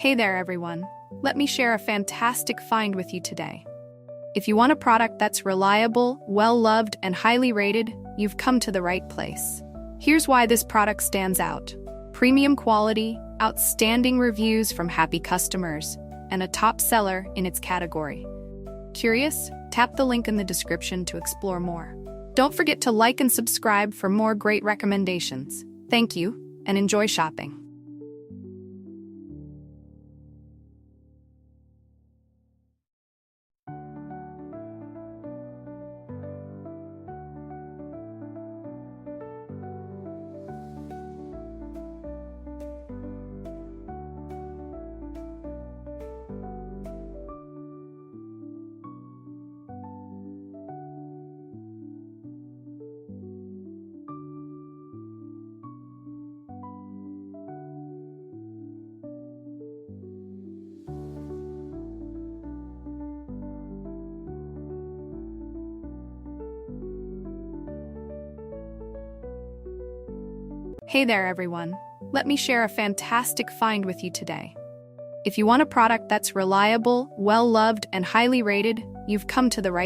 Hey there, everyone. Let me share a fantastic find with you today. If you want a product that's reliable, well-loved, and highly rated, you've come to the right place. Here's why this product stands out. Premium quality, outstanding reviews from happy customers, and a top seller in its category. Curious? Tap the link in the description to explore more. Don't forget to like and subscribe for more great recommendations. Thank you, and enjoy shopping. Hey there, everyone. Let me share a fantastic find with you today. If you want a product that's reliable, well-loved, and highly rated, you've come to the right